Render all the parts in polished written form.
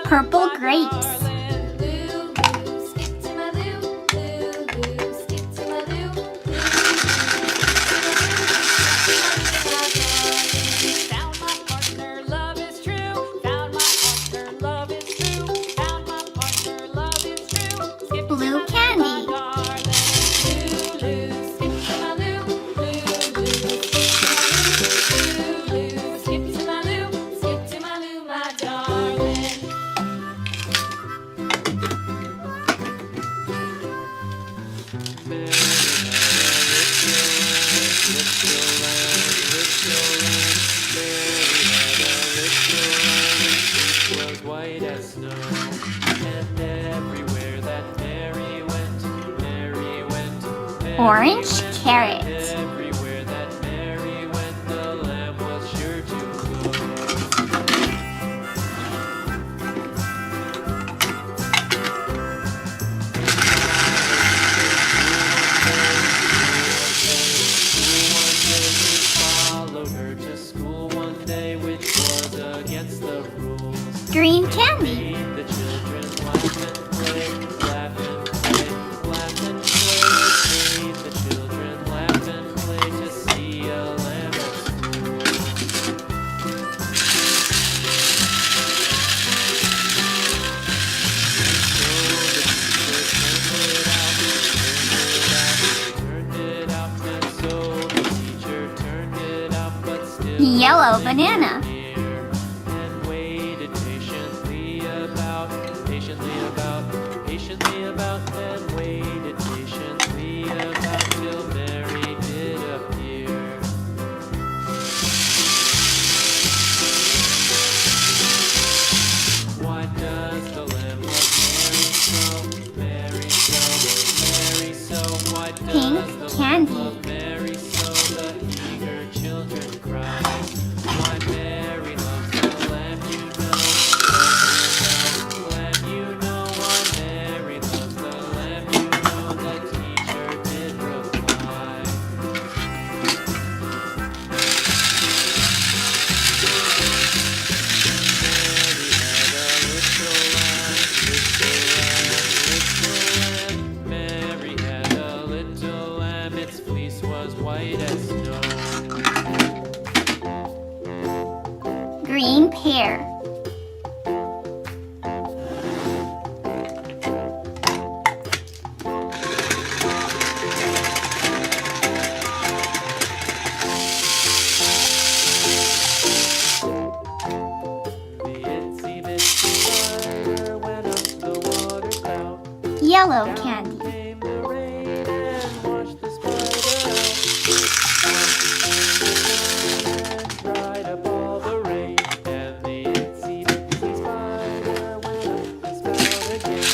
Purple grapes. Blue candy. White as snow, and everywhere that Mary went, Mary went. Orange carrot. Everywhere that Mary went, the lamb was sure to go. Followed her to school one day, which was against the rules. Green candy. The children laugh and play, laugh and play, laugh and play. The children laugh and play to see a lamb at school. So the teacher turned it out, but still Yellow banana. and waited patiently about, and waited patiently about till Mary did appear. Why does the lamb love Mary so, Mary so? Why does Pink the candy. lamb love Mary so? The eager children cry. Why Mary loves the lamb, you know. Lamb, you know. Why Mary loves the lamb, you know. The teacher did reply. Mary had a little lamb, its fleece was white as snow. Green pear. The itsy bitsy spider went up the water spout. Yellow candy. Came the rain and washed the spider out. And dried up all the rain. And the itsy bitsy spider went up the spout again.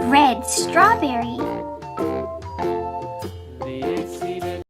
Red strawberry.